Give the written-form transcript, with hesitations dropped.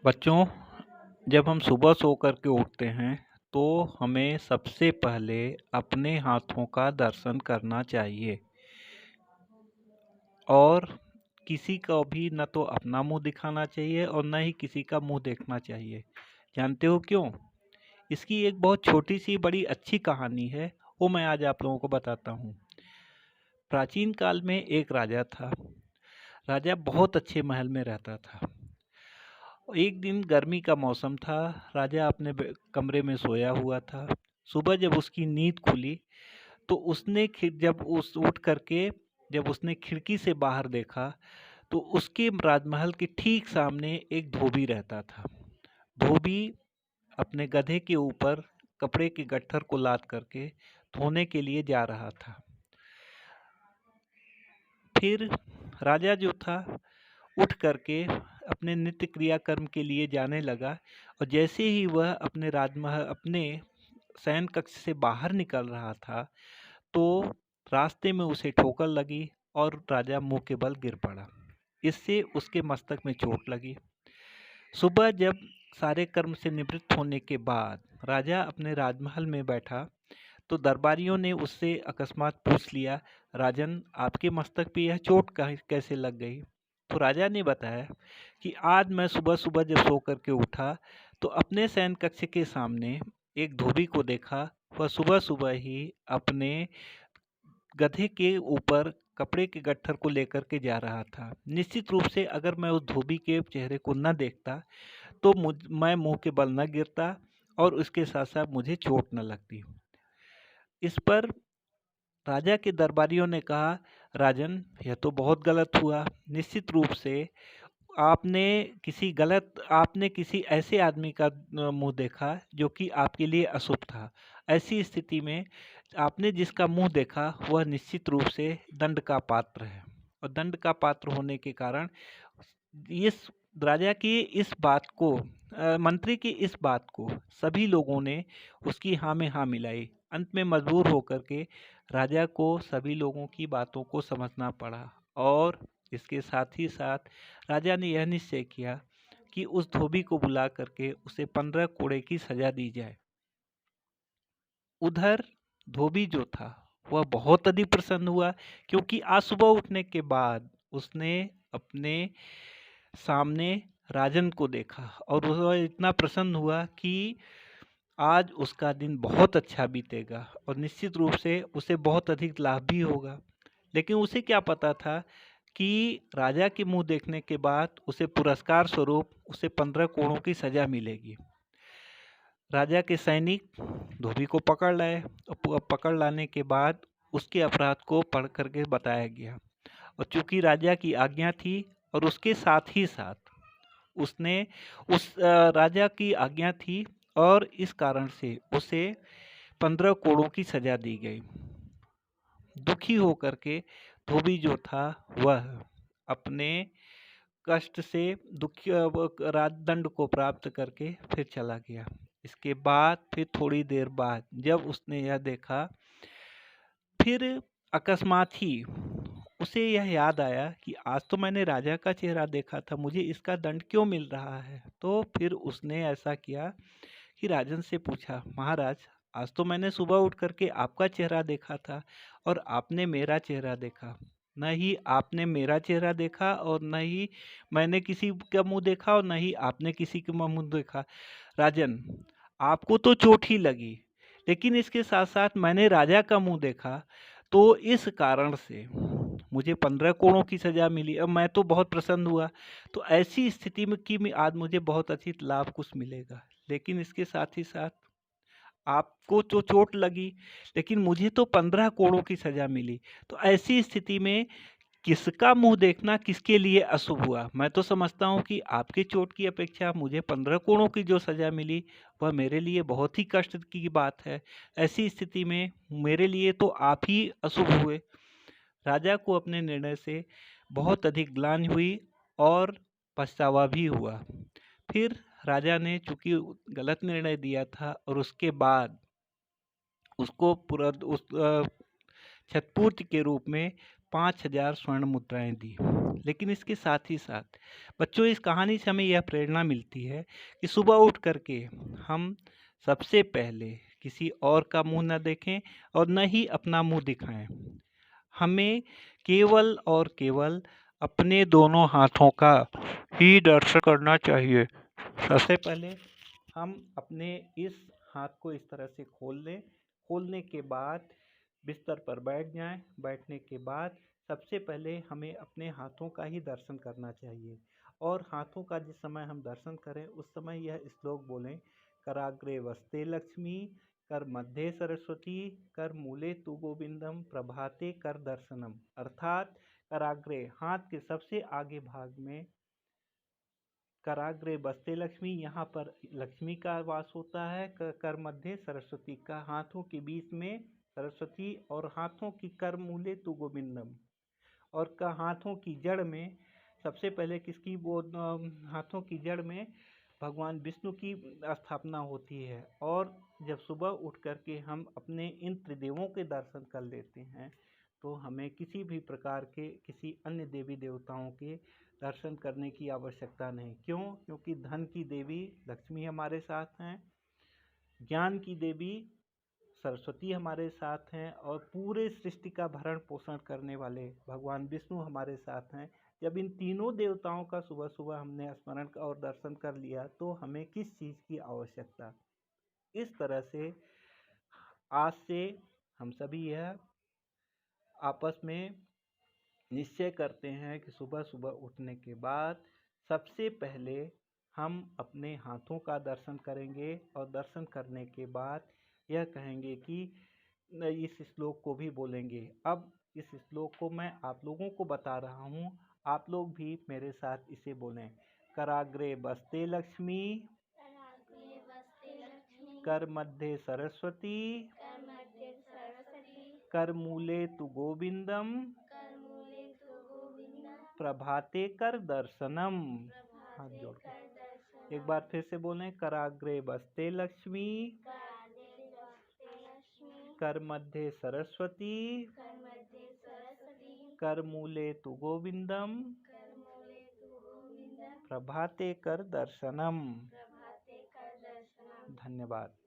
बच्चों, जब हम सुबह सो कर के उठते हैं तो हमें सबसे पहले अपने हाथों का दर्शन करना चाहिए और किसी को भी न तो अपना मुंह दिखाना चाहिए और न ही किसी का मुंह देखना चाहिए। जानते हो क्यों? इसकी एक बहुत छोटी सी बड़ी अच्छी कहानी है, वो मैं आज आप लोगों को बताता हूँ। प्राचीन काल में एक राजा था। राजा बहुत अच्छे महल में रहता था। एक दिन गर्मी का मौसम था। राजा अपने कमरे में सोया हुआ था। सुबह जब उसकी नींद खुली तो उसने जब उस उठ करके जब उसने खिड़की से बाहर देखा तो उसके राजमहल के ठीक सामने एक धोबी रहता था। धोबी अपने गधे के ऊपर कपड़े के गट्ठर को लाद करके धोने के लिए जा रहा था। फिर राजा जो था उठ करके अपने नित्य क्रियाकर्म के लिए जाने लगा और जैसे ही वह अपने शयन कक्ष से बाहर निकल रहा था तो रास्ते में उसे ठोकर लगी और राजा मुंह के बल गिर पड़ा। इससे उसके मस्तक में चोट लगी। सुबह जब सारे कर्म से निवृत्त होने के बाद राजा अपने राजमहल में बैठा तो दरबारियों ने उससे अकस्मात पूछ लिया, राजन, आपके मस्तक पे यह चोट कैसे लग गई? तो राजा ने बताया कि आज मैं सुबह सुबह जब सो करके उठा तो अपने शयन कक्ष के सामने एक धोबी को देखा। वह सुबह सुबह ही अपने गधे के ऊपर कपड़े के गट्ठर को लेकर के जा रहा था। निश्चित रूप से अगर मैं उस धोबी के चेहरे को न देखता तो मैं मुंह के बल न गिरता और उसके साथ साथ मुझे चोट न लगती। इस पर राजा के दरबारियों ने कहा, राजन, यह तो बहुत गलत हुआ। निश्चित रूप से आपने किसी ऐसे आदमी का मुंह देखा जो कि आपके लिए अशुभ था। ऐसी स्थिति में आपने जिसका मुंह देखा वह निश्चित रूप से दंड का पात्र है और दंड का पात्र होने के कारण इस राजा की इस बात को मंत्री की इस बात को सभी लोगों ने उसकी हाँ में हाँ मिलाई। अंत में मजबूर होकर के राजा को सभी लोगों की बातों को समझना पड़ा और इसके साथ ही साथ राजा ने यह निश्चय किया कि उस धोबी को बुला करके उसे 15 कोड़े की सजा दी जाए। उधर धोबी जो था वह बहुत अधिक प्रसन्न हुआ क्योंकि आज सुबह उठने के बाद उसने अपने सामने राजन को देखा और वह इतना प्रसन्न हुआ कि आज उसका दिन बहुत अच्छा बीतेगा और निश्चित रूप से उसे बहुत अधिक लाभ भी होगा। लेकिन उसे क्या पता था कि राजा के मुंह देखने के बाद उसे पुरस्कार स्वरूप उसे 15 कोड़ों की सजा मिलेगी। राजा के सैनिक धोबी को पकड़ लाए और पकड़ लाने के बाद उसके अपराध को पढ़ करके बताया गया और चूंकि राजा की आज्ञा थी और उसके साथ ही साथ उसने राजा की आज्ञा थी और इस कारण से उसे 15 कोड़ों की सजा दी गई। दुखी होकर के धोबी जो था वह अपने कष्ट से दुखी राजदंड को प्राप्त करके फिर चला गया। इसके बाद फिर थोड़ी देर बाद जब उसने यह देखा फिर अकस्मात ही उसे यह याद आया कि आज तो मैंने राजा का चेहरा देखा था, मुझे इसका दंड क्यों मिल रहा है? तो फिर उसने ऐसा किया कि राजन से पूछा, महाराज, आज तो मैंने सुबह उठ करके आपका चेहरा देखा था और आपने मेरा चेहरा देखा। न ही आपने मेरा चेहरा देखा और न ही मैंने किसी का मुंह देखा और न ही आपने किसी का मुंह देखा। राजन, आपको तो चोट ही लगी, लेकिन इसके साथ साथ मैंने राजा का मुंह देखा तो इस कारण से मुझे 15 कोड़ों की सजा मिली। अब मैं तो बहुत प्रसन्न हुआ। तो ऐसी स्थिति में कि आज मुझे बहुत अच्छी लाभ कुछ मिलेगा, लेकिन इसके साथ ही साथ आपको तो चोट लगी लेकिन मुझे तो 15 कोड़ों की सजा मिली। तो ऐसी स्थिति में किसका मुंह देखना किसके लिए अशुभ हुआ? मैं तो समझता हूँ कि आपकी चोट की अपेक्षा मुझे 15 कोड़ों की जो सजा मिली वह मेरे लिए बहुत ही कष्ट की बात है। ऐसी स्थिति में मेरे लिए तो आप ही अशुभ हुए। राजा को अपने निर्णय से बहुत अधिक ग्लानि हुई और पछतावा भी हुआ। फिर राजा ने चूंकि गलत निर्णय दिया था और उसके बाद उसको क्षतपूर्ति के रूप में 5000 स्वर्ण मुद्राएं दी। लेकिन इसके साथ ही साथ बच्चों इस कहानी से हमें यह प्रेरणा मिलती है कि सुबह उठ करके हम सबसे पहले किसी और का मुंह न देखें और न ही अपना मुंह दिखाएं। हमें केवल और केवल अपने दोनों हाथों का ही दर्शन करना चाहिए। सबसे पहले हम अपने इस हाथ को इस तरह से खोल लें। खोलने के बाद बिस्तर पर बैठ जाएं। बैठने के बाद सबसे पहले हमें अपने हाथों का ही दर्शन करना चाहिए और हाथों का जिस समय हम दर्शन करें उस समय यह श्लोक बोलें, कराग्रे वस्ते लक्ष्मी, कर मध्य सरस्वती, कर मूले तु गोविंदम, प्रभाते कर दर्शनम। अर्थात कराग्रे हाथ के सबसे आगे भाग में कराग्रे बस्ते लक्ष्मी, यहाँ पर लक्ष्मी का वास होता है। कर मध्य सरस्वती का हाथों के बीच में सरस्वती और हाथों की कर मूले तु गोविंदम और का हाथों की जड़ में सबसे पहले किसकी वो हाथों की जड़ में भगवान विष्णु की स्थापना होती है। और जब सुबह उठ करके हम अपने इन त्रिदेवों के दर्शन कर लेते हैं तो हमें किसी भी प्रकार के किसी अन्य देवी देवताओं के दर्शन करने की आवश्यकता नहीं। क्यों? क्योंकि धन की देवी लक्ष्मी हमारे साथ हैं, ज्ञान की देवी सरस्वती हमारे साथ हैं और पूरे सृष्टि का भरण पोषण करने वाले भगवान विष्णु हमारे साथ हैं। जब इन तीनों देवताओं का सुबह सुबह हमने स्मरण और दर्शन कर लिया तो हमें किस चीज़ की आवश्यकता। इस तरह से आज से हम सभी यह आपस में निश्चय करते हैं कि सुबह सुबह उठने के बाद सबसे पहले हम अपने हाथों का दर्शन करेंगे और दर्शन करने के बाद यह कहेंगे कि इस श्लोक को भी बोलेंगे। अब इस श्लोक को मैं आप लोगों को बता रहा हूँ, आप लोग भी मेरे साथ इसे बोलें। कराग्रे बस्ते लक्ष्मी, कर मध्य सरस्वती, कर मूले तु गोविंदम, प्रभाते कर दर्शनम। हाथ जोड़ के एक बार फिर से बोलें। कराग्रे बस्ते लक्ष्मी, कर मध्य सरस्वती, कर मूले तु गोविंदम, प्रभाते कर दर्शनम। धन्यवाद।